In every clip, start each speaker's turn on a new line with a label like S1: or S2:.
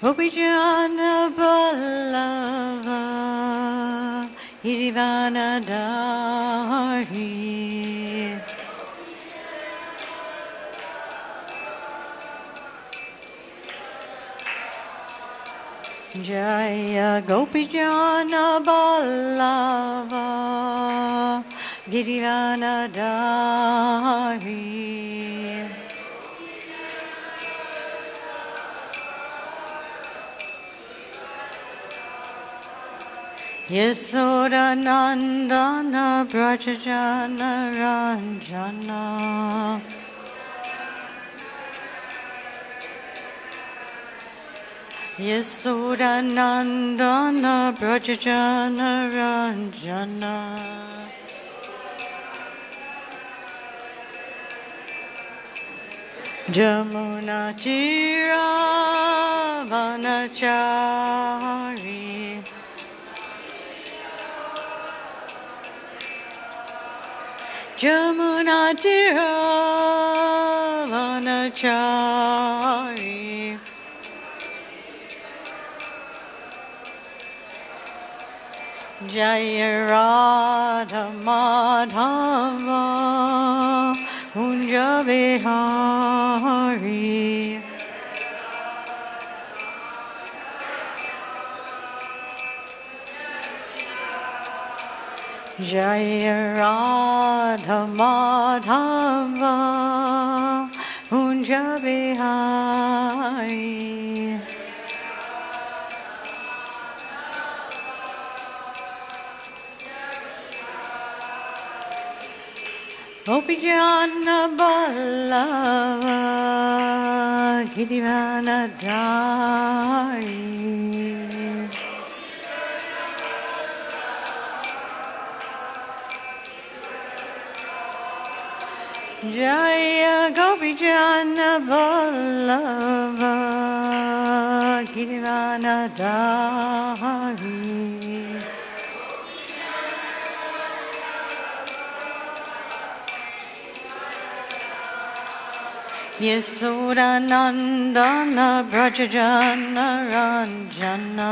S1: Upijana Ballava Irivanadari Jaya Gopijana Ballava Girivanadari Yasoda Nandana Brajajana Ranjana Yasoda Nandana Brajajana Ranjana Jamuna Tira Vanachari Jamuna Tira Vanachari Jaya Radha Madhava Kunja Vihari Jaya Radha Madhava Kunja Vihari Gopijana Ballava Girivanadari Jaya Gopijana Ballava Girivanadari Yasoda Nandana Brajajana Ranjana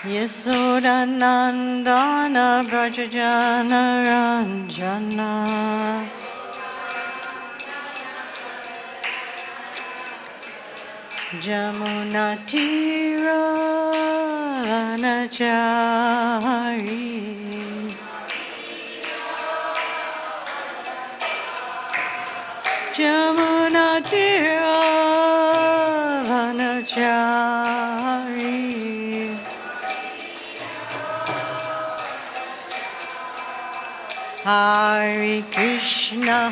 S1: Yasoda Nandana Brajajana Ranjana Jamuna Tira Vanachari Jamuna Tira Vanachari Hare Krishna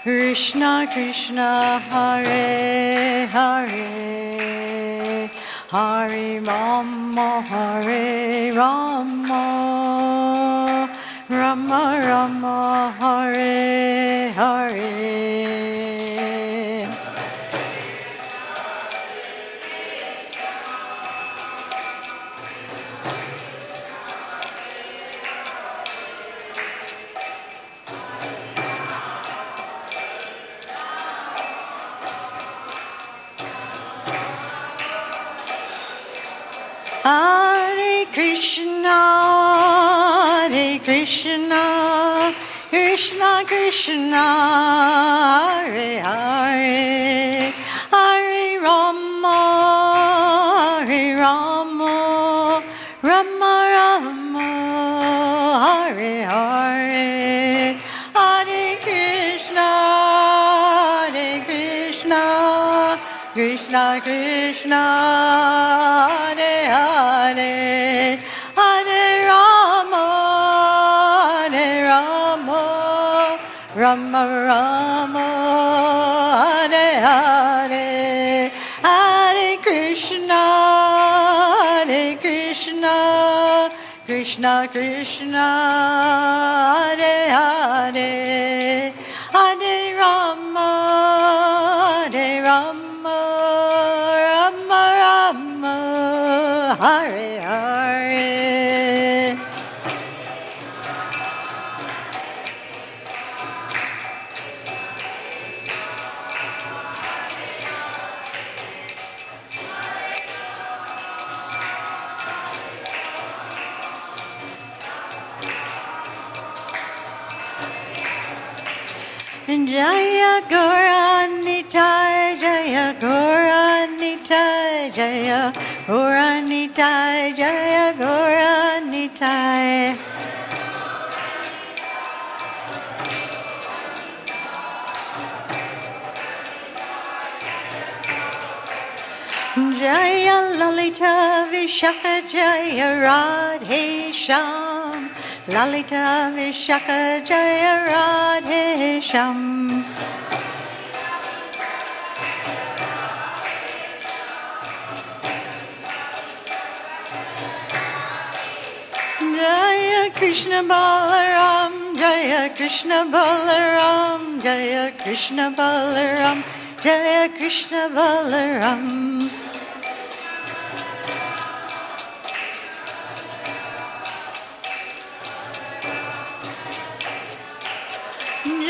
S1: Krishna Krishna Hare Hare Hare Rama Rama Rama Hare Hare Hare Krishna Krishna Krishna Hare Hare Hare Rama Rama Rama Hare Hare Hare Krishna Krishna Krishna Hare Hare Hare Rama Rama Rama Hare Hare Hare Krishna Krishna Krishna Hare Hare Hare Rama Rama Rama Hare Hare Jaya Gauranitai, Jaya Gauranitai, Jaya Gauranitai, Jaya Gauranitai. Jaya Lalita Vishaka Jaya Radhe Sham, Lalita Vishaka Jaya Radhe Sham. Jaya Krishna Balaram, Jaya Krishna Balaram, Jaya Krishna Balaram, Jaya Krishna Balaram.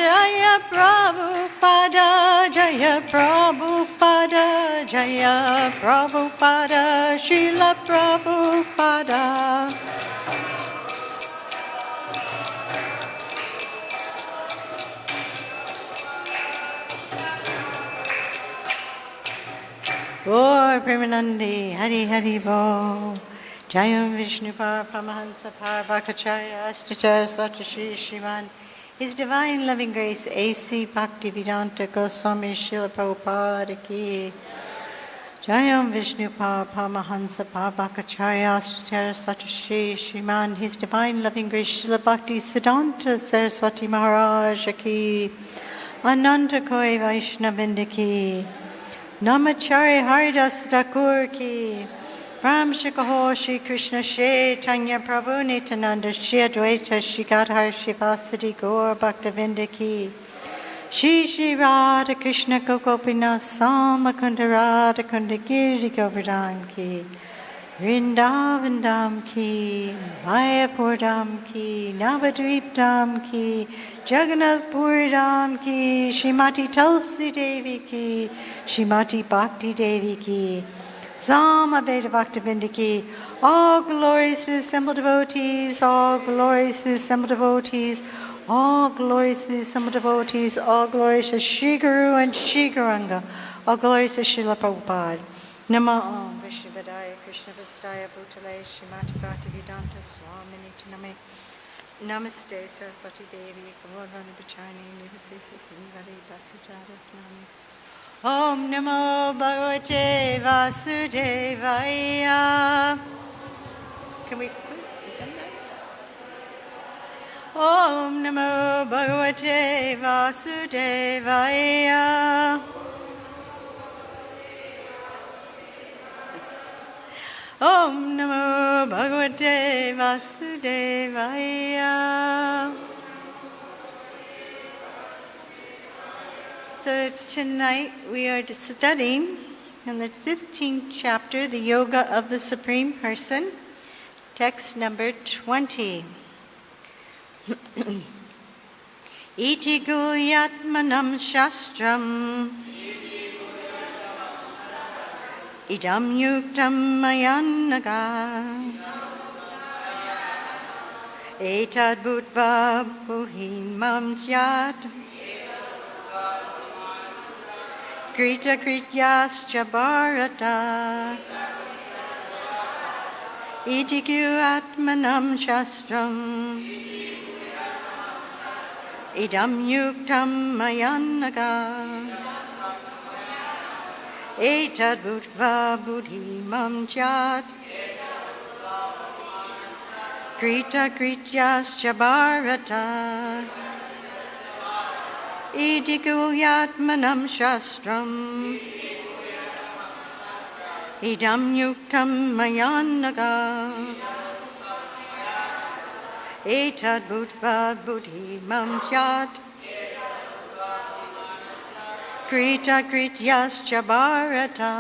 S1: Jaya Prabhupada, Jaya Prabhupada, Jaya Prabhupada, Srila Prabhupada. Or Premanandi, Hari Hari Bo. Jayam Vishnu Paramahansa Parvakacharya Astacharya Satashi Shivan. His Divine Loving Grace A.C. Bhaktivedanta Goswami Srila Prabhupada Ki. Jayam Vishnu Paramahansa Parvakacharya Astacharya Satashi Shivan. His Divine Loving Grace Srila Bhakti Siddhanta Saraswati Maharaj Ki. Ananta Koi Vaishnavinda Ki. Namachari Haridas Thakur Ki. Ram Shikaho Shri Krishna Chaitanya Prabhu Nityananda Shri Advaita Shri Gadhar Shri Vasadi Gaur Bhaktavinda Ki. Shri Shri Radha Krishna Gopinath Samakunda Radha Kunda Giri Govardhan Ki. Vrindavan Dham Ki. Mayapur Dham Ki. Navadvip Dham Ki. Jagannath Puri Dham Ki. Shrimati Tulsi Devi Ki. Shrimati Bhakti Devi Ki. Sama Beta Bhaktavinda Ki. All glories to the assembled devotees, all glories to the assembled devotees, all glories to the assembled devotees, all glories to Shri Guru and Shri Gauranga, all glories to Srila Prabhupada. Nama Om Vishvadaya Krishna Vistaya Bhutale Shrimati Bhaktivedanta Swamini Taname. Namaste Saraswati Devi Gaurvani Bacharni Nivasisa Singari Basijadasnami. Om Namo Bhagavate Vasudevaya. Can we Om Namo Bhagavate Vasudevaya. Om Namo Bhagavate Vasudevaya. So tonight we are studying in the 15th chapter, the Yoga of the Supreme Person, text number 20. Iti guhya-tamaṁ śāstram idam uktam mayānagha etad buddhvā buddhimān syāt kṛta-kṛtyaś bhārata iti guhya-tamaṁ śāstram idam uktam mayānagha etad buddhvā buddhimān syāt kṛta-kṛtyaś bhārata iti guhya-tamaṁ śāstram idam uktam mayānagha etad buddhvā buddhimān syāt kṛta-kṛtyaś bhārata.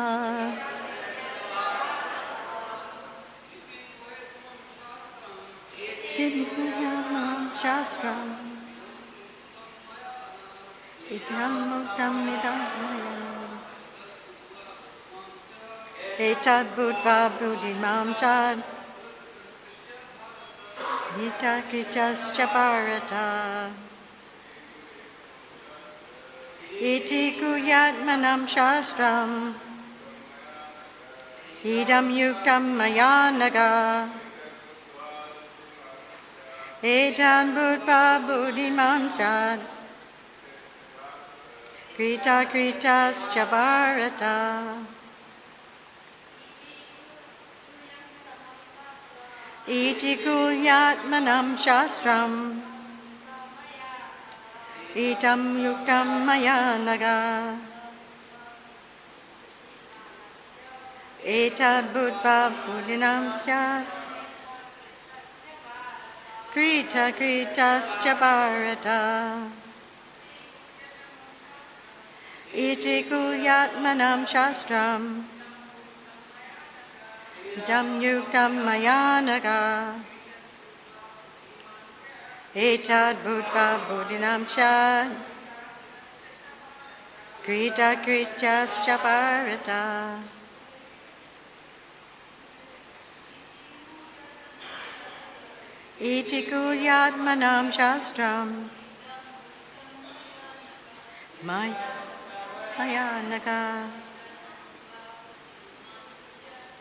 S1: śāstram idam uktam idam etad buddhvā buddhimān syāt kṛta-kṛtyaś bhārata iti guhya-tamaṁ śāstram, idam uktam mayānagha, etad buddhvā buddhimān syāt, kṛta-kṛtyaś Bharata. Iti guhya-tamaṁ śāstram, idam uktam mayānagha, etad buddhvā buddhimān syāt, kṛta-kṛtyaś Bharata. Iti guhya-tamaṁ śāstram, idam uktam mayānagha, etad buddhvā buddhimān syāt, kṛta-kṛtyaś Bharata. Iti guhya-tamaṁ śāstram, mayānagha,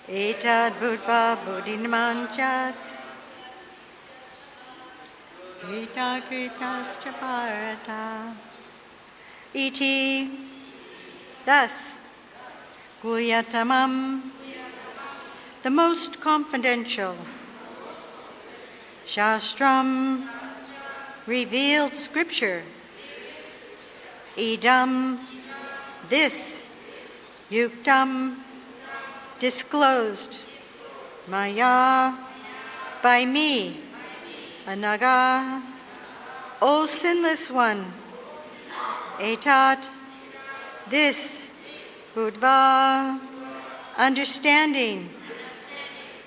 S1: etad buddhvā buddhimān syāt, kṛta-kṛtyaś Bharata. Iti, thus, guhya-tamam, the most confidential, śāstram, revealed scripture, idam, this, uktam, disclosed, mayā, by me, anagha, O sinless one, etad, this, buddhvā, understanding,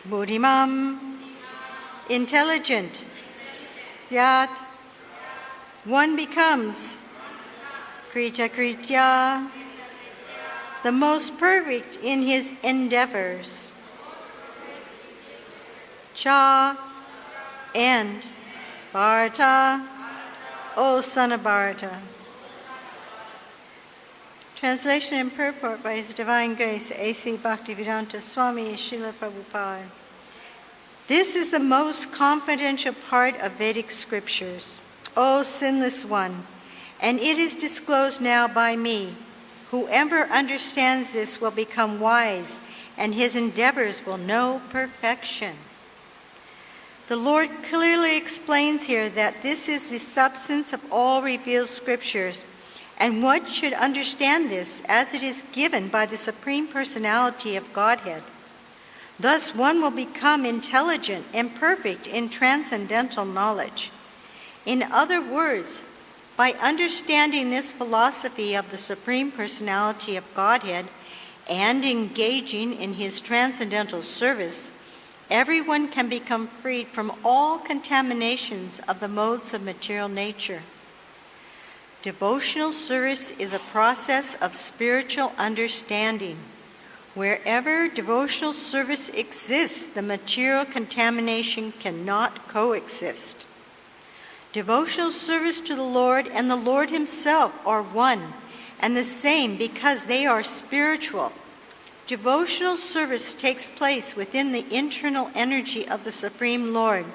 S1: buddhimān, intelligent, syāt, one becomes, kṛta-kṛtyaḥ, the most perfect in his endeavors, cha, and Bharata, O son of Bharata. Translation and purport by His Divine Grace, A.C. Bhaktivedanta Swami Srila Prabhupada. This is the most confidential part of Vedic scriptures, O sinless one, and it is disclosed now by me. Whoever understands this will become wise, and his endeavors will know perfection. The Lord clearly explains here that this is the substance of all revealed scriptures, and one should understand this as it is given by the Supreme Personality of Godhead. Thus one will become intelligent and perfect in transcendental knowledge. In other words, by understanding this philosophy of the Supreme Personality of Godhead and engaging in his transcendental service, everyone can become freed from all contaminations of the modes of material nature. Devotional service is a process of spiritual understanding. Wherever devotional service exists, the material contamination cannot coexist. Devotional service to the Lord and the Lord himself are one and the same because they are spiritual. Devotional service takes place within the internal energy of the Supreme Lord.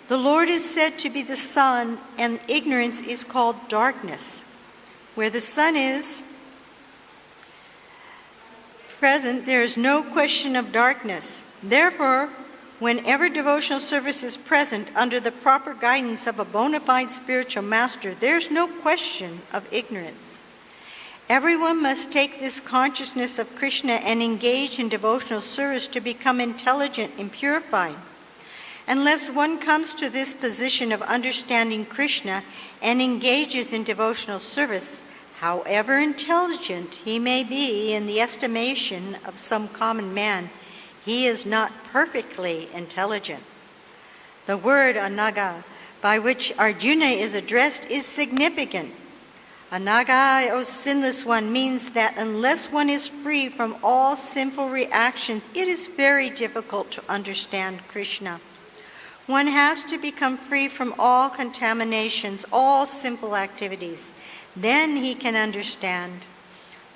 S1: The Lord is said to be the sun, and ignorance is called darkness. Where the sun is present, there is no question of darkness. Therefore, whenever devotional service is present under the proper guidance of a bona fide spiritual master, there's no question of ignorance. Everyone must take this consciousness of Krishna and engage in devotional service to become intelligent and purified. Unless one comes to this position of understanding Krishna and engages in devotional service, however intelligent he may be in the estimation of some common man, he is not perfectly intelligent. The word anagha, by which Arjuna is addressed, is significant. Anagha, O sinless one, means that unless one is free from all sinful reactions, it is very difficult to understand Krishna. One has to become free from all contaminations, all sinful activities. Then he can understand.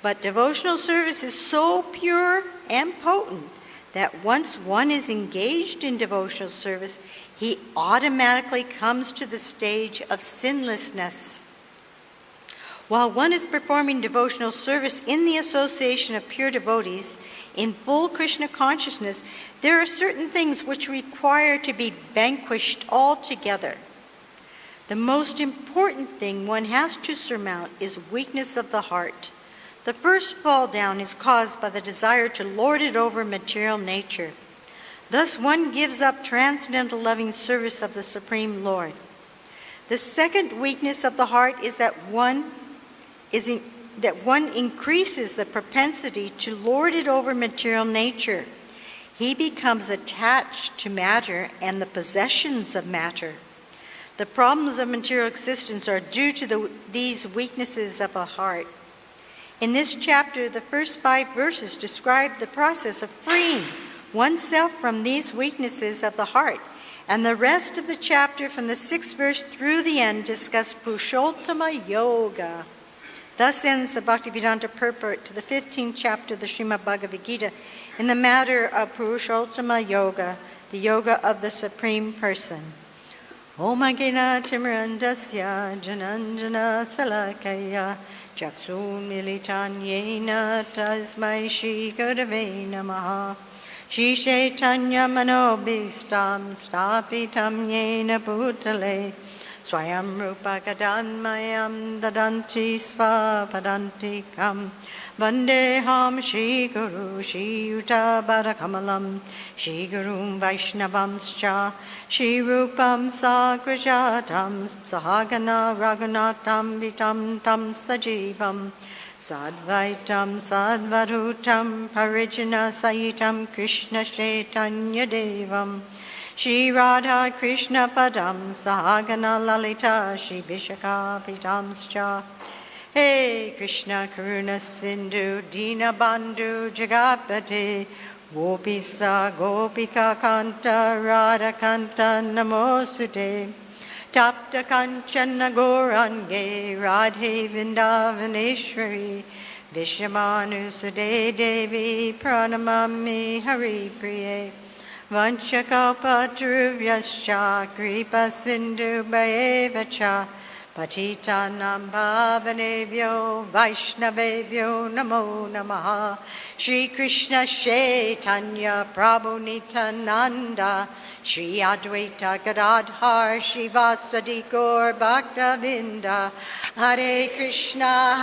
S1: But devotional service is so pure and potent that once one is engaged in devotional service, he automatically comes to the stage of sinlessness. While one is performing devotional service in the association of pure devotees, in full Krishna consciousness, there are certain things which require to be vanquished altogether. The most important thing one has to surmount is weakness of the heart. The first fall down is caused by the desire to lord it over material nature. Thus one gives up transcendental loving service of the Supreme Lord. The second weakness of the heart is that one increases the propensity to lord it over material nature. He becomes attached to matter and the possessions of matter. The problems of material existence are due to these weaknesses of a heart. In this chapter, the first 5 verses describe the process of freeing oneself from these weaknesses of the heart, and the rest of the chapter from the 6th verse through the end discuss Purushottama Yoga. Thus ends the Bhaktivedanta Purport to the 15th chapter of the Srimad Bhagavad Gita in the matter of Purushottama Yoga, the yoga of the Supreme Person. Om Agena Timirandasya Jananjana Salakaya Chaksun Militan Yena Tasmai Shri Gurave Namaha Shri Chaitanya Manobhistam Stapitam Yena Bhutale Swayam Rupa Kadanmayam Dadanti Svapadantikam Vandeham Shri Guru Shri Yuta Barakamalam Shri Gurum Vaishnavamscha Shri Rupam Sagrajatam Sahagana Raghunatam Vitam Tam Sajivam Sadvaitam Sadvarutam Parijana Sayitam Krishna Chaitanya Devam Shri Radha Krishna Padam Sahagana Lalita Shri Vishaka Pitamscha Hey Krishna Karuna Sindhu Dina Bandhu Jagapati Gopisa Gopika Kanta Radha Kanta Namosute Tapta Kanchana Gourange Radhe Vindavaneshwari Vishamanu Sude Devi Pranamami Hari Priye Vanchakalpatarubhyascha Kripa Sindhu Bhayevacha Patitanam Bhavanebhyo Vaishnavebhyo Namo Namaha Shri Krishna Chaitanya Prabhu Nityananda Shri Advaita Gadadhar Shivasadi Gaur Bhaktavinda Hare Krishna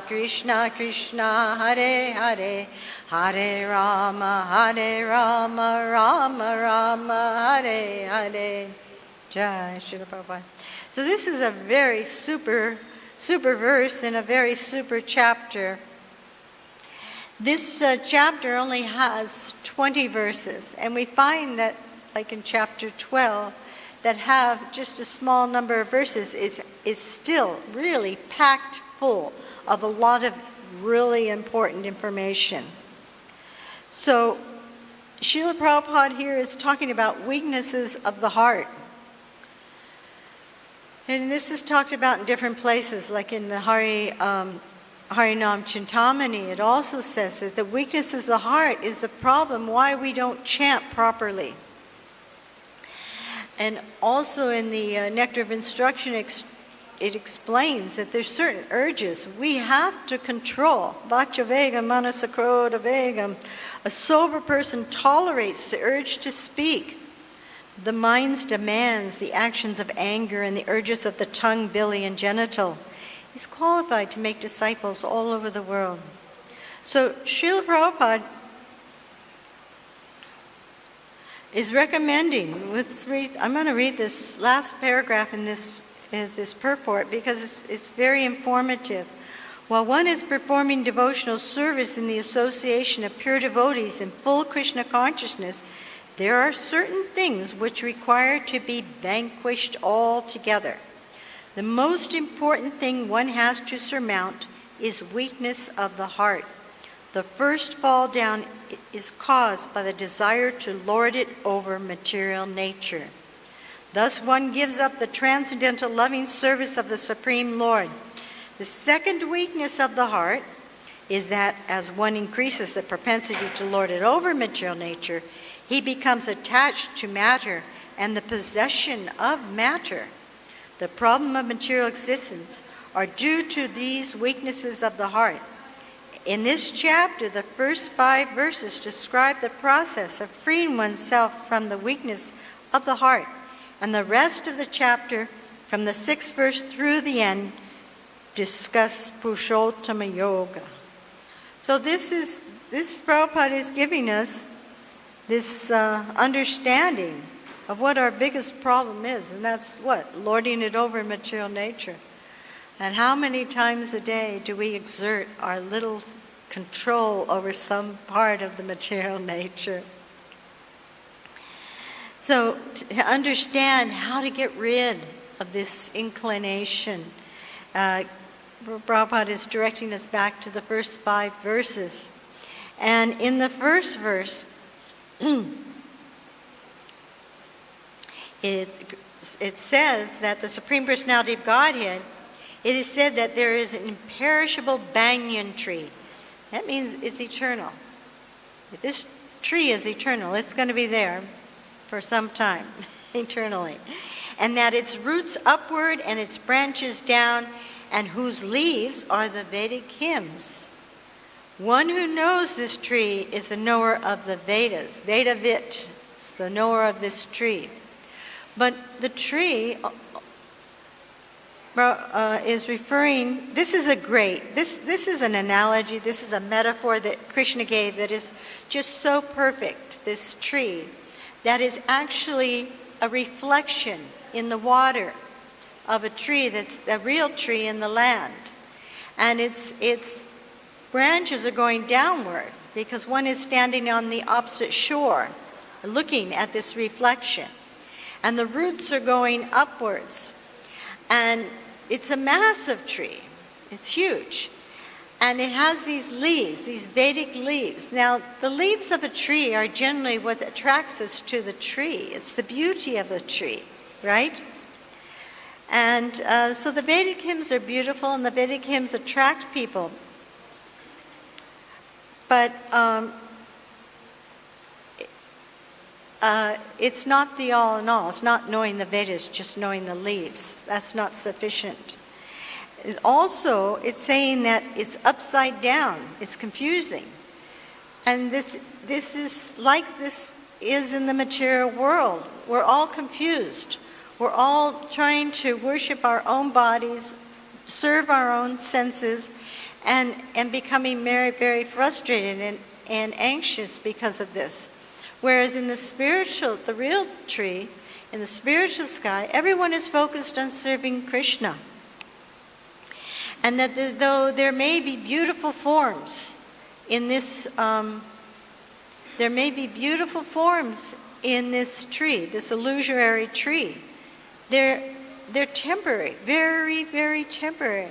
S1: Krishna Krishna Hare Hare Hare Rama Rama Rama Hare Hare Jai Srila Prabhupada. So this is a very super verse in a very super chapter. This chapter only has 20 verses, and we find that, like in chapter 12, that have just a small number of verses is still really packed full of a lot of really important information. So Srila Prabhupada here is talking about weaknesses of the heart. And this is talked about in different places, like in the Harinam Chintamani. It also says that the weaknesses of the heart is the problem why we don't chant properly. And also in the Nectar of Instruction, it explains that there's certain urges we have to control. Vacha vegam, manasa krodha vegam. A sober person tolerates the urge to speak, the mind's demands, the actions of anger, and the urges of the tongue, belly, and genital. He's qualified to make disciples all over the world. So Srila Prabhupada is recommending, I'm going to read this last paragraph in this purport because it's very informative. While one is performing devotional service in the association of pure devotees in full Krishna consciousness, there are certain things which require to be vanquished altogether. The most important thing one has to surmount is weakness of the heart. The first fall down is caused by the desire to lord it over material nature. Thus one gives up the transcendental loving service of the Supreme Lord. The second weakness of the heart is that as one increases the propensity to lord it over material nature, he becomes attached to matter and the possession of matter. The problem of material existence are due to these weaknesses of the heart. In this chapter, the first 5 verses describe the process of freeing oneself from the weakness of the heart, and the rest of the chapter, from the 6th verse through the end, discuss Purushottama Yoga. So this Prabhupada is giving us this understanding of what our biggest problem is, and that's what? Lording it over material nature. And how many times a day do we exert our little control over some part of the material nature? So to understand how to get rid of this inclination, Prabhupada is directing us back to the first 5 verses. And in the first verse, it says that the Supreme Personality of Godhead, it is said that there is an imperishable banyan tree. That means it's eternal. This tree is eternal. It's going to be there for some time, eternally. And that its roots upward and its branches down, and whose leaves are the Vedic hymns. One who knows this tree is the knower of the Vedas. Vedavit is the knower of this tree. But the tree is referring, this is an analogy, this is a metaphor that Krishna gave that is just so perfect, this tree, that is actually a reflection in the water of a tree that's a real tree in the land. And its branches are going downward because one is standing on the opposite shore looking at this reflection. And the roots are going upwards. And it's a massive tree. It's huge. And it has these leaves, these Vedic leaves. Now, the leaves of a tree are generally what attracts us to the tree. It's the beauty of the tree, right? And so the Vedic hymns are beautiful, and the Vedic hymns attract people. But it's not the all in all. It's not knowing the Vedas, just knowing the leaves. That's not sufficient. Also, it's saying that it's upside down. It's confusing. And this is like this is in the material world. We're all confused. We're all trying to worship our own bodies, serve our own senses, and becoming very, very frustrated and anxious because of this. Whereas in the real tree, in the spiritual sky, everyone is focused on serving Krishna. And that though there may be beautiful forms in this, tree, this illusory tree, they're temporary, very, very temporary.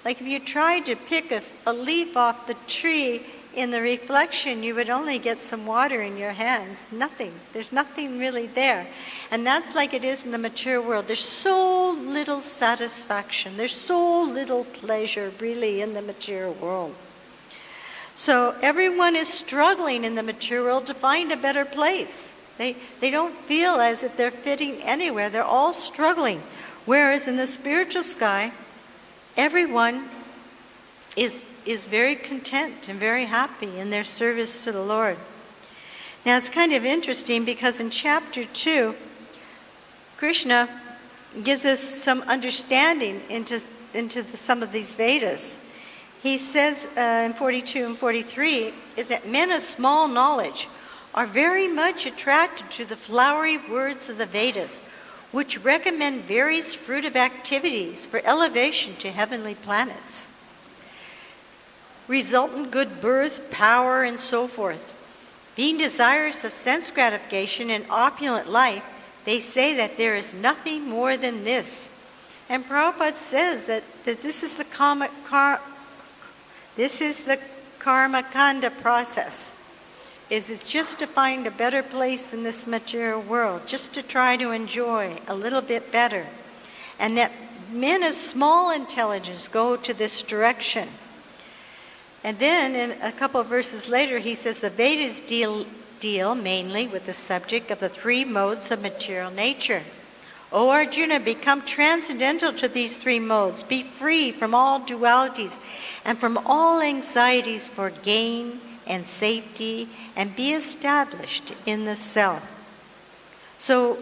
S1: Like if you tried to pick a leaf off the tree in the reflection, you would only get some water in your hands. Nothing. There's nothing really there. And that's like it is in the material world. There's so little satisfaction. There's so little pleasure really in the material world. So everyone is struggling in the material world to find a better place. They don't feel as if they're fitting anywhere. They're all struggling. Whereas in the spiritual sky, everyone is very content and very happy in their service to the Lord. Now it's kind of interesting because in chapter 2, Krishna gives us some understanding into some of these Vedas. He says in 42 and 43 is that men of small knowledge are very much attracted to the flowery words of the Vedas, which recommend various fruitive activities for elevation to heavenly planets, resultant good birth, power, and so forth. Being desirous of sense gratification and opulent life, they say that there is nothing more than this. And Prabhupada says that this is the karma kanda process. It's just to find a better place in this material world, just to try to enjoy a little bit better. And that men of small intelligence go to this direction. And then in a couple of verses later, he says the Vedas deal mainly with the subject of the three modes of material nature. O Arjuna, become transcendental to these three modes. Be free from all dualities and from all anxieties for gain and safety, and be established in the self. So,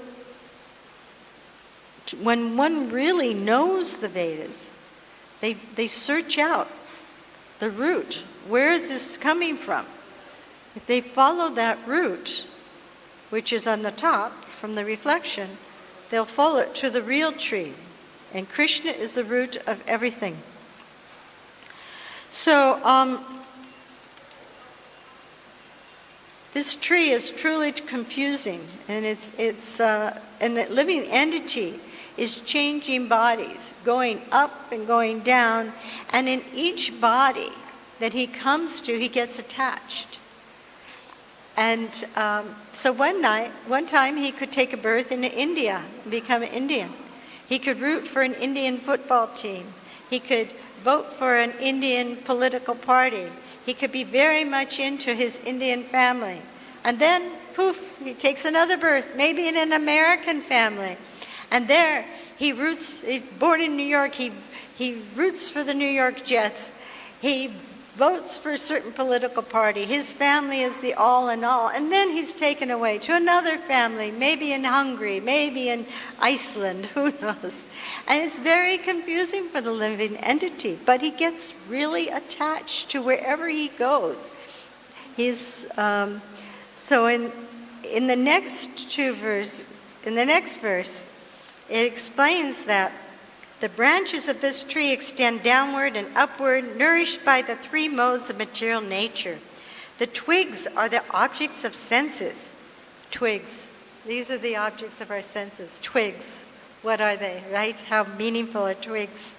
S1: when one really knows the Vedas, they search out the root. Where is this coming from? If they follow that root, which is on the top from the reflection, they'll follow it to the real tree. And Krishna is the root of everything. So, this tree is truly confusing, and and the living entity is changing bodies, going up and going down, and in each body that he comes to, he gets attached. And so one time he could take a birth in India and become an Indian. He could root for an Indian football team. He could vote for an Indian political party. He could be very much into his Indian family. And then, poof, he takes another birth, maybe in an American family. And there, he's born in New York, he roots for the New York Jets. He votes for a certain political party. His family is the all in all. And then he's taken away to another family, maybe in Hungary, maybe in Iceland, who knows. And it's very confusing for the living entity, but he gets really attached to wherever he goes. So in the next verse, it explains that the branches of this tree extend downward and upward, nourished by the three modes of material nature. The twigs are the objects of senses. Twigs. These are the objects of our senses. Twigs. What are they, right? How meaningful are twigs?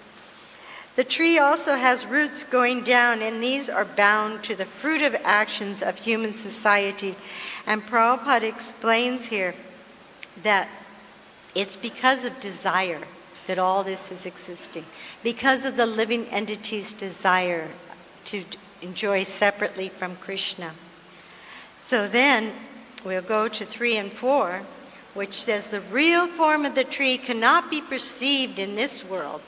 S1: The tree also has roots going down, and these are bound to the fruitive actions of human society. And Prabhupada explains here that it's because of desire that all this is existing, because of the living entity's desire to enjoy separately from Krishna. So then we'll go to 3 and 4, which says the real form of the tree cannot be perceived in this world.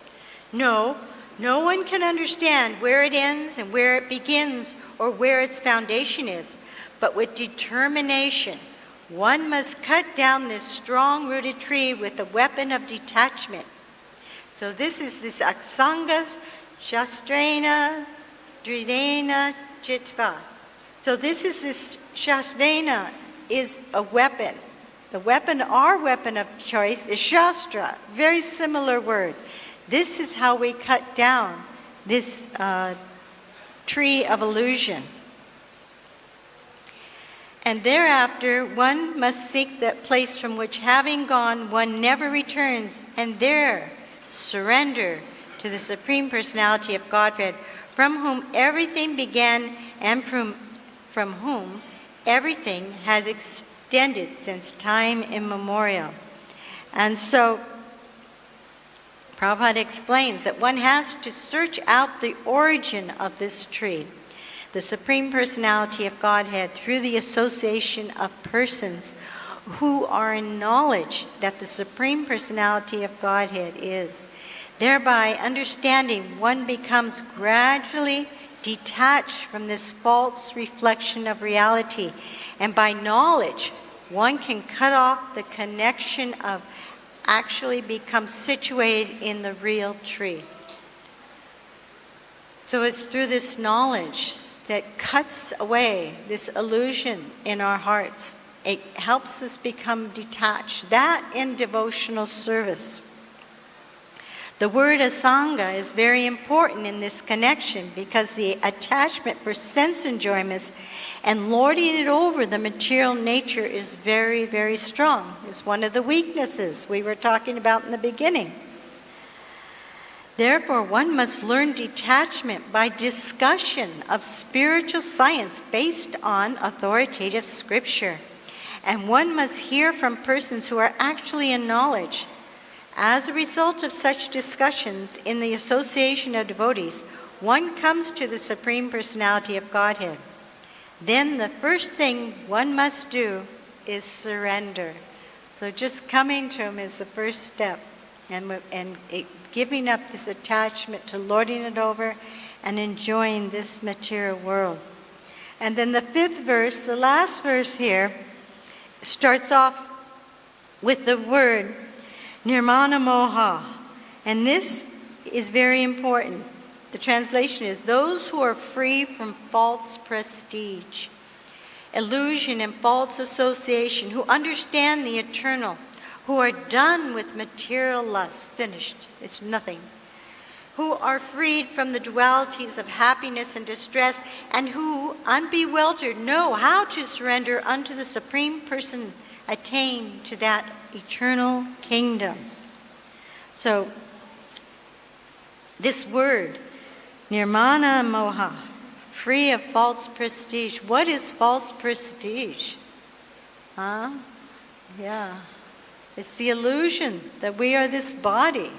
S1: No one can understand where it ends and where it begins or where its foundation is. But with determination, one must cut down this strong-rooted tree with the weapon of detachment. So this is this asanga, śāstrena, dridena, jitva. So this śāstrena is a weapon. The weapon, our weapon of choice, is shastra. Very similar word. This is how we cut down this tree of illusion. And thereafter, one must seek that place from which, having gone, one never returns, and there surrender to the Supreme Personality of Godhead, from whom everything began and from whom everything has extended since time immemorial. And so, Prabhupada explains that one has to search out the origin of this tree, the Supreme Personality of Godhead, through the association of persons who are in knowledge that the Supreme Personality of Godhead is. Thereby, understanding, one becomes gradually detached from this false reflection of reality, and by knowledge, one can cut off the connection of actually become situated in the real tree. So it's through this knowledge that cuts away this illusion in our hearts. It helps us become detached. That in devotional service. The word asanga is very important in this connection because the attachment for sense enjoyments and lording it over the material nature is very, very strong. It's one of the weaknesses we were talking about in the beginning. Therefore, one must learn detachment by discussion of spiritual science based on authoritative scripture. And one must hear from persons who are actually in knowledge. As a result of such discussions in the association of devotees, one comes to the Supreme Personality of Godhead. Then the first thing one must do is surrender. So just coming to Him is the first step, and giving up this attachment to lording it over and enjoying this material world. And then the fifth verse, the last verse here, starts off with the word nirvana moha. And this is very important. The translation is, those who are free from false prestige, illusion, and false association, who understand the eternal, who are done with material lust, finished, it's nothing, who are freed from the dualities of happiness and distress, and who, unbewildered, know how to surrender unto the Supreme Person, attain to that eternal kingdom. So, this word, nirvana moha, free of false prestige. What is false prestige? Yeah. It's the illusion that we are this body.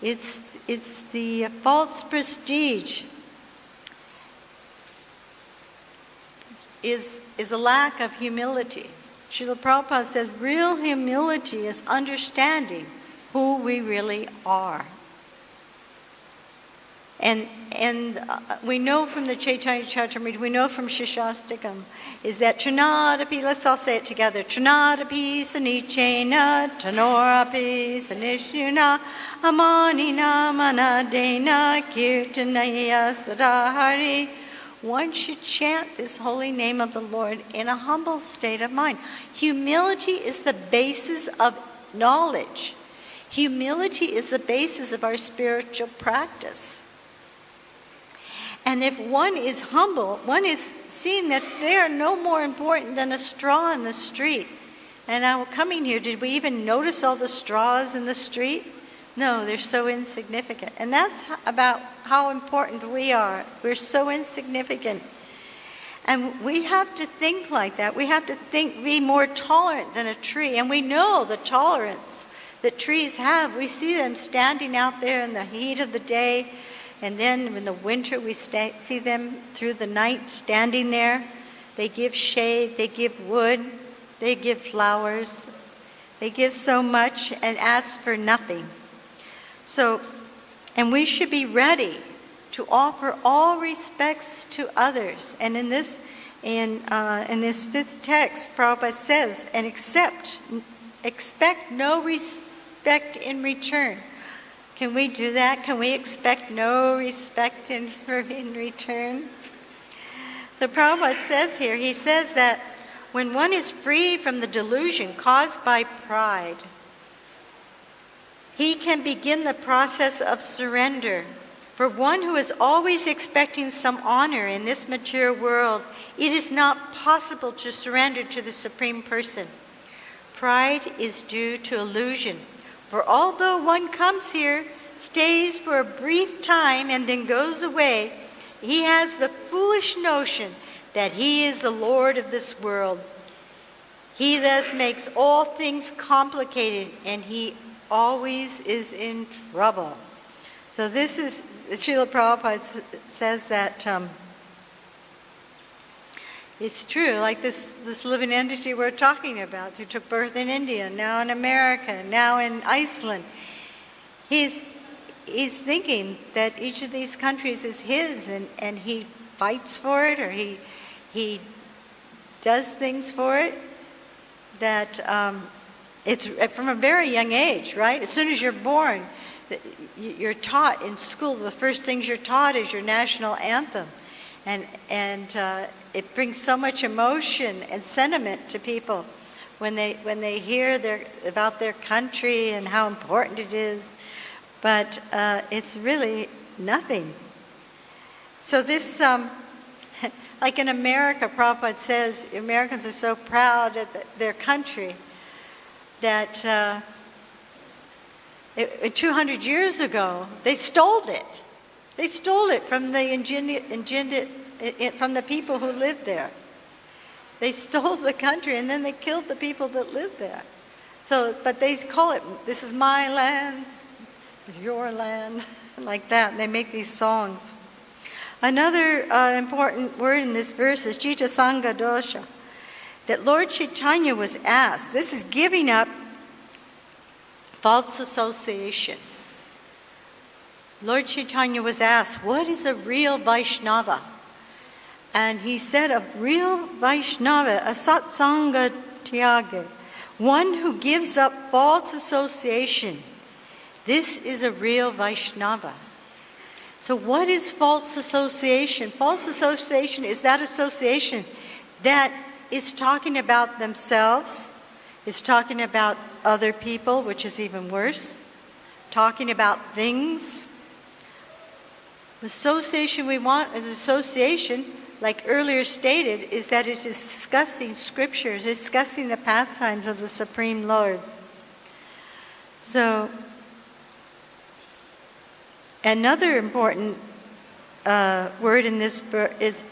S1: It's the false prestige is a lack of humility. Srila Prabhupada says real humility is understanding who we really are. And we know from the Chaitanya Charitamrita, we know from Shikshastakam, is that Trinadapi, let's all say it together, Trinadapi sanichena, Tanorapi sanishyuna, Amanina manadena, Kirtanaya sadahari. One should chant this holy name of the Lord in a humble state of mind. Humility is the basis of knowledge. Humility is the basis of our spiritual practice. And if one is humble, one is seeing that they are no more important than a straw in the street. And now coming here, did we even notice all the straws in the street? No, they're so insignificant. And that's about how important we are. We're so insignificant. And we have to think like that. We have to be more tolerant than a tree. And we know the tolerance that trees have. We see them standing out there in the heat of the day. And then in the winter, we see them through the night standing there. They give shade, they give wood, they give flowers. They give so much and ask for nothing. So, and we should be ready to offer all respects to others. And in this fifth text, Prabhupada says, and expect no respect in return. Can we do that? Can we expect no respect in return? So Prabhupada says here, he says that when one is free from the delusion caused by pride, he can begin the process of surrender. For one who is always expecting some honor in this material world, it is not possible to surrender to the Supreme Person. Pride is due to illusion. For although one comes here, stays for a brief time, and then goes away, he has the foolish notion that he is the Lord of this world. He thus makes all things complicated, and he always is in trouble. So this is, Srila Prabhupada says that it's true, like this living entity we're talking about, who took birth in India, now in America, now in Iceland. He's thinking that each of these countries is his, and he fights for it, or he does things for it, that it's from a very young age, right? As soon as you're born, you're taught in school, the first things you're taught is your national anthem. And it brings so much emotion and sentiment to people when they hear about their country and how important it is. But it's really nothing. So this, like in America, Prabhupada says, Americans are so proud of their country that 200 years ago, they stole it. They stole it from from the people who lived there. They stole the country, and then they killed the people that lived there. So, but they call it, this is my land, your land, like that. And they make these songs. Another important word in this verse is Jita Sangha Dosha, that Lord Chaitanya was asked. This is giving up false association. Lord Chaitanya was asked, what is a real Vaishnava? And he said, a real Vaishnava, a satsanga tyage, one who gives up false association. This is a real Vaishnava. So what is false association? False association is that association that is talking about themselves, is talking about other people, which is even worse, talking about things. The association we want is association, like earlier stated, is that it is discussing scriptures, discussing the pastimes of the Supreme Lord. So, another important word in this is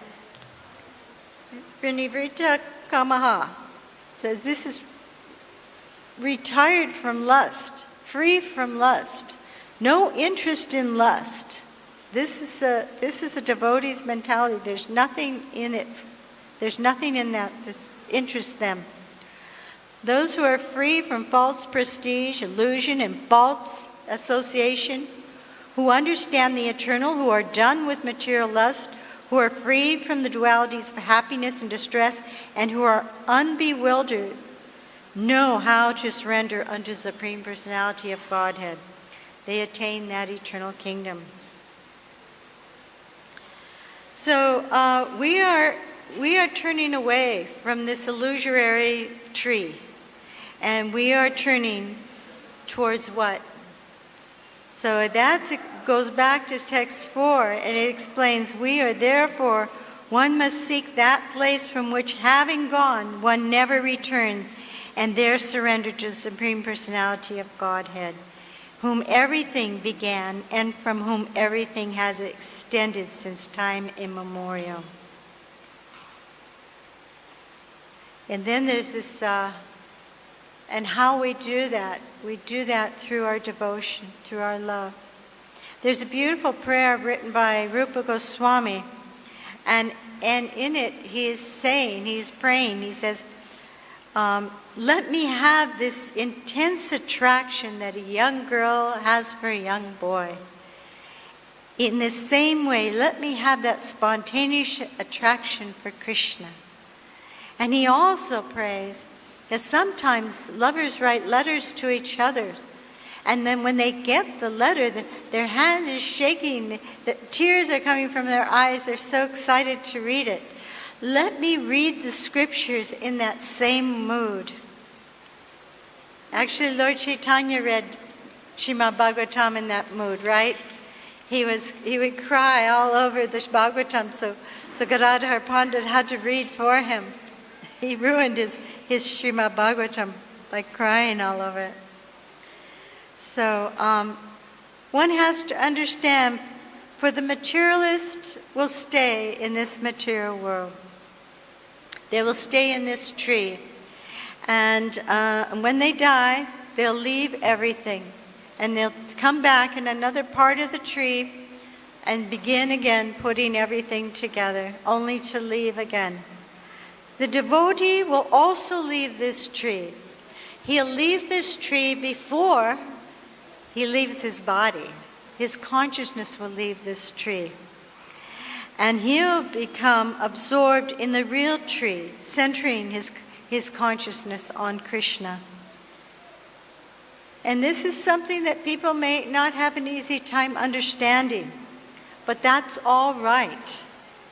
S1: Prinivrita Kamaha. Says this is retired from lust, free from lust, no interest in lust. This is a devotee's mentality. There's nothing in it. There's nothing in that interests them. Those who are free from false prestige, illusion, and false association, who understand the eternal, who are done with material lust, who are freed from the dualities of happiness and distress, and who are unbewildered, know how to surrender unto the Supreme Personality of Godhead. They attain that eternal kingdom. So we are turning away from this illusory tree, and we are turning towards what? So that goes back to text 4, and it explains, we are therefore, one must seek that place from which having gone, one never returns, and there surrender to the Supreme Personality of Godhead, whom everything began and from whom everything has extended since time immemorial. And then there's this, and how we do that through our devotion, through our love. There's a beautiful prayer written by Rupa Goswami, and in it he's praying, he says, let me have this intense attraction that a young girl has for a young boy. In the same way, let me have that spontaneous attraction for Krishna. And he also prays that sometimes lovers write letters to each other, and then when they get the letter, their hand is shaking, the tears are coming from their eyes, they're so excited to read it. Let me read the scriptures in that same mood. Actually, Lord Chaitanya read Srimad Bhagavatam in that mood, right? He would cry all over the Bhagavatam, so Gadadhar Pandit had to read for him. He ruined his Srimad Bhagavatam by crying all over it. So one has to understand, for the materialist will stay in this material world. They will stay in this tree. And when they die, they'll leave everything. And they'll come back in another part of the tree and begin again putting everything together, only to leave again. The devotee will also leave this tree. He'll leave this tree before he leaves his body. His consciousness will leave this tree. And he'll become absorbed in the real tree, centering his consciousness on Krishna. And this is something that people may not have an easy time understanding, but that's all right.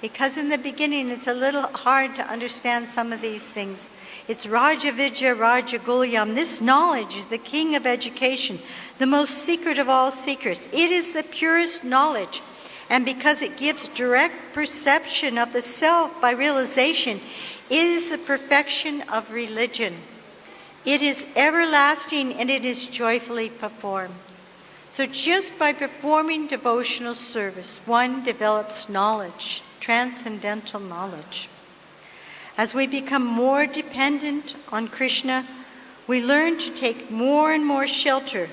S1: Because in the beginning it's a little hard to understand some of these things. It's Raja Vidya, Raja Guhyam. This knowledge is the king of education, the most secret of all secrets. It is the purest knowledge. And because it gives direct perception of the self by realization, it is the perfection of religion. It is everlasting and it is joyfully performed. So just by performing devotional service, one develops knowledge, transcendental knowledge. As we become more dependent on Krishna, we learn to take more and more shelter.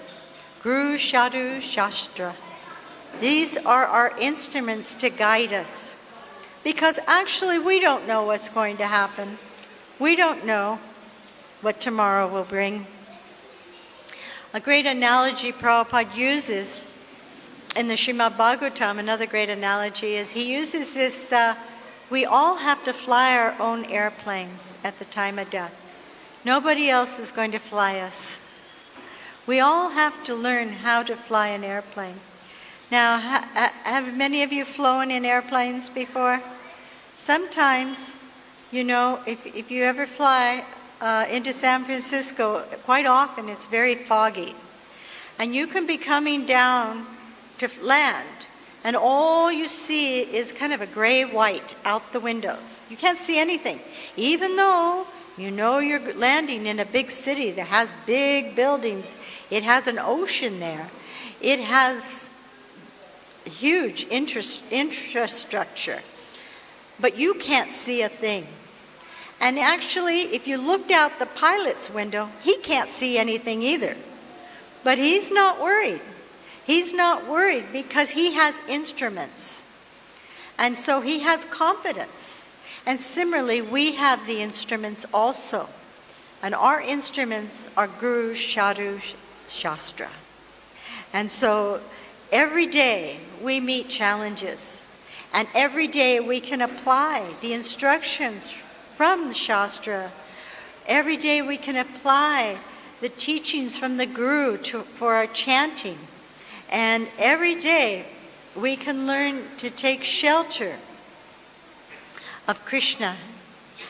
S1: Guru, Sadhu, Shastra. These are our instruments to guide us. Because actually we don't know what's going to happen. We don't know what tomorrow will bring. A great analogy Prabhupada uses in the Srimad Bhagavatam, another great analogy, is he uses this, we all have to fly our own airplanes at the time of death. Nobody else is going to fly us. We all have to learn how to fly an airplane. Now, have many of you flown in airplanes before? Sometimes, you know, if you ever fly into San Francisco, quite often it's very foggy. And you can be coming down to land, and all you see is kind of a gray-white out the windows. You can't see anything, even though you know you're landing in a big city that has big buildings. It has an ocean there. It has huge infrastructure. But you can't see a thing. And actually, if you looked out the pilot's window, he can't see anything either. But he's not worried. He's not worried because he has instruments. And so he has confidence. And similarly, we have the instruments also. And our instruments are Guru, Sadhu, Shastra. And so every day we meet challenges. And every day we can apply the instructions from the Shastra. Every day we can apply the teachings from the Guru for our chanting. And every day we can learn to take shelter of Krishna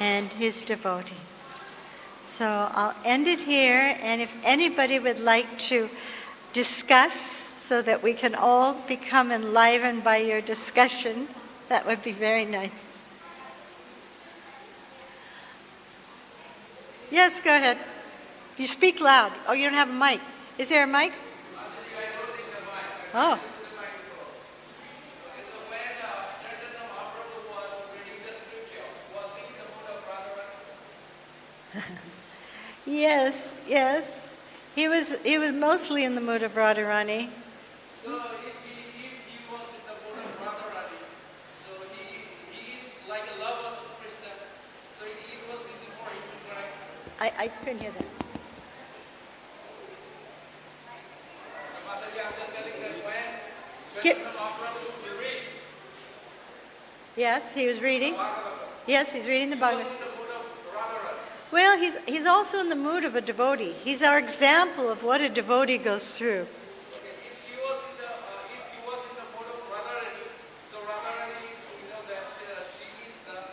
S1: and his devotees. So I'll end it here, and if anybody would like to discuss so that we can all become enlivened by your discussion, that would be very nice. Yes, go ahead. You speak loud. Oh, you don't have a mic. Is there a mic? Oh. Yes, yes. He was mostly in the mood of Radharani.
S2: So if he was in the mood of Radharani, so he is like a lover to Krishna. So it was easy for him to cry.
S1: I couldn't hear that.
S2: I'm just telling that when
S1: Get-
S2: Mahaprabhu used to read,
S1: Yes, he was reading. Yes, he's reading the Bhagavad.
S2: in the mood of Radharani.
S1: Well, he's also in the mood of a devotee. He's our example of what a devotee goes through.
S2: If he was in the mood of Radharani, so Radharani, you know that she is the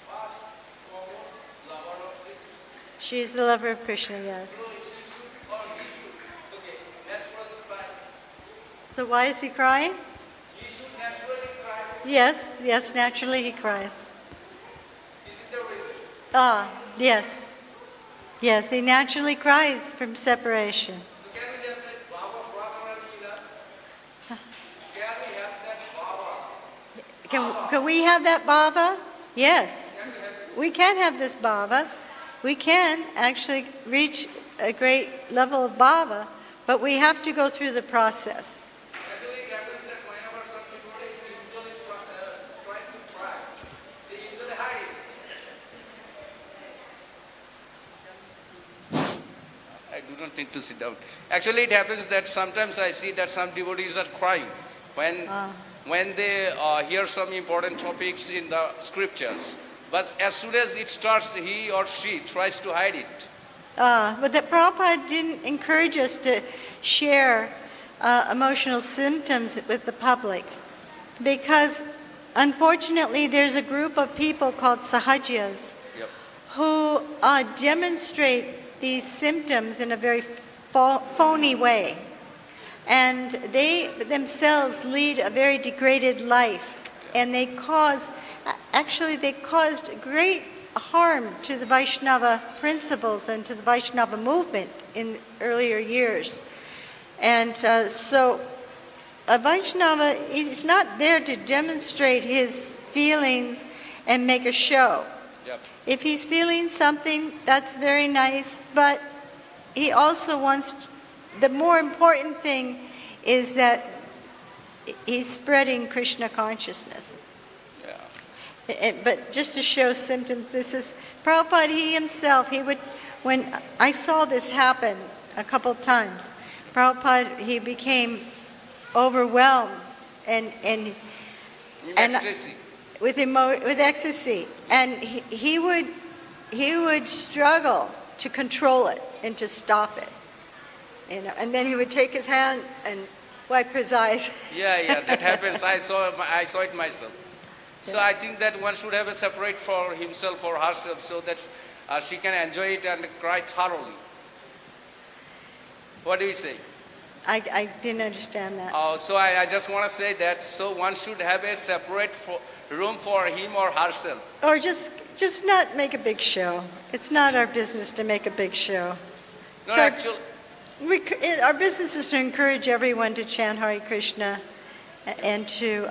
S2: first foremost lover of Sri Krishna.
S1: She's the lover of Krishna, yes.
S2: So she should or he should, okay, naturally cry.
S1: So why is he crying?
S2: He should naturally cry.
S1: Yes, naturally he cries.
S2: Is it the reason?
S1: Ah, yes. Yes, he naturally cries from separation.
S2: So can we have that bhava of Radharani in us? Can we have that bhava?
S1: Can we have that bhava? Yes. We can have this bhava. We can actually reach a great level of bhava, but we have to go through the process.
S2: Actually, it happens that whenever some people usually tries to cry, they usually hide it. I do not need to sit down. Actually, it happens that sometimes I see that some devotees are crying when they hear some important topics in the scriptures. But as soon as it starts, he or she tries to hide it.
S1: But that Prabhupada didn't encourage us to share emotional symptoms with the public, because unfortunately there's a group of people called sahajas who demonstrate these symptoms in a very phony way. And they themselves lead a very degraded life. And they caused great harm to the Vaishnava principles and to the Vaishnava movement in earlier years. And so a Vaishnava is not there to demonstrate his feelings and make a show.
S2: Yep.
S1: If he's feeling something, that's very nice, but he also wants, the more important thing is that he's spreading Krishna consciousness. But just to show symptoms, this is Prabhupada, he himself, he would, when I saw this happen a couple of times, Prabhupada, he became overwhelmed and
S2: Ecstasy.
S1: with ecstasy, and he would struggle to control it and to stop it, and then he would take his hand and wipe his eyes.
S2: Yeah, that happens. I saw it myself. So I think that one should have a separate for himself or herself, so that she can enjoy it and cry thoroughly. What do you say?
S1: I didn't understand that.
S2: So I just want to say that, so one should have a separate room for him or herself.
S1: Or just not make a big show. It's not our business to make a big show.
S2: No,
S1: So-
S2: actually,
S1: Our business is to encourage everyone to chant Hare Krishna and to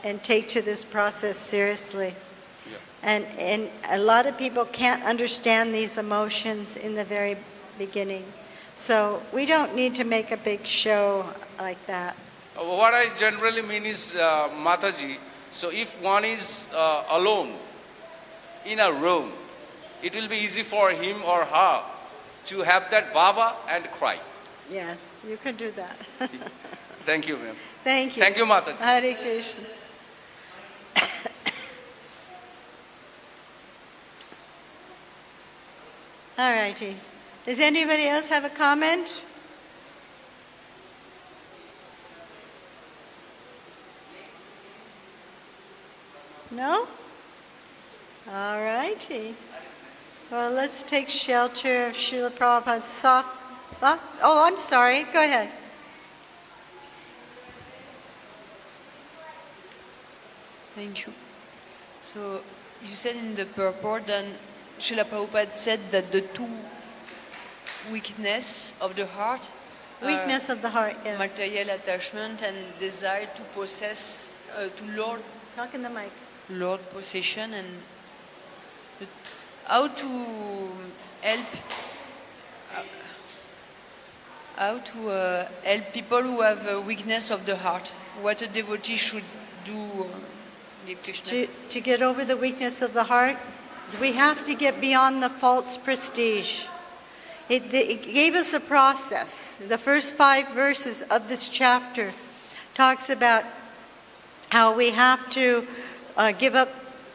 S1: and take to this process seriously.
S2: Yeah.
S1: And a lot of people can't understand these emotions in the very beginning. So we don't need to make a big show like that.
S2: what I generally mean is, Mataji, so if one is alone in a room, it will be easy for him or her to have that bhava and cry.
S1: Yes, you can do that.
S2: Thank you, ma'am.
S1: Thank you.
S2: Thank you, Mataji.
S1: Hare Krishna. All righty. Does anybody else have a comment? No? All righty. Well, let's take shelter of Srila Prabhupada's soft... Oh, I'm sorry. Go ahead.
S3: Thank you. So, you said in the purport that Srila Prabhupada said that the two weakness of the heart
S1: Weakness of the heart, yeah.
S3: material attachment and desire to possess, to lord
S1: Talk in the mic.
S3: possession, and how to help help people who have a weakness of the heart. What a devotee should do. Krishna.
S1: To get over the weakness of the heart, is we have to get beyond the false prestige. It gave us a process. The first 5 verses of this chapter talks about how we have to give up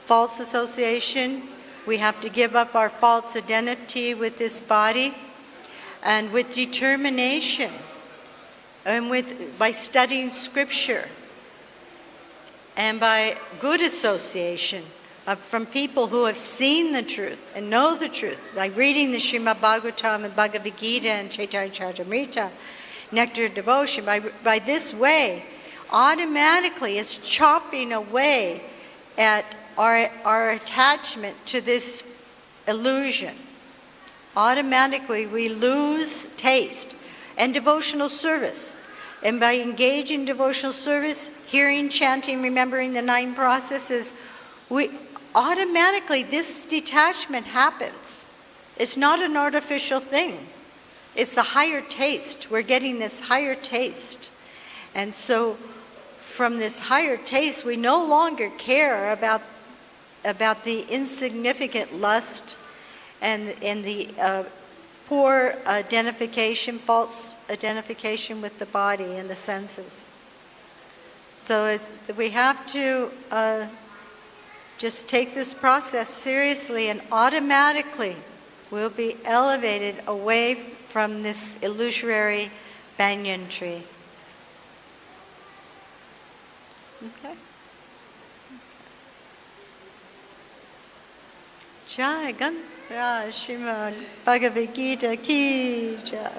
S1: false association. We have to give up our false identity with this body, and with determination, and by studying scripture, and by good association from people who have seen the truth and know the truth, by reading the Srimad Bhagavatam and Bhagavad Gita and Chaitanya Charitamrita, Nectar of Devotion. By this way, automatically it's chopping away at our attachment to this illusion. Automatically we lose taste and devotional service. And by engaging in devotional service, hearing, chanting, remembering the 9 processes, automatically this detachment happens. It's not an artificial thing. It's the higher taste. We're getting this higher taste. And so from this higher taste, we no longer care about the insignificant lust and the poor identification, false identification with the body and the senses. So we have to just take this process seriously, and automatically we'll be elevated away from this illusory banyan tree. Okay. Jai Gantra Srimad Bhagavad Gita Ki Jai.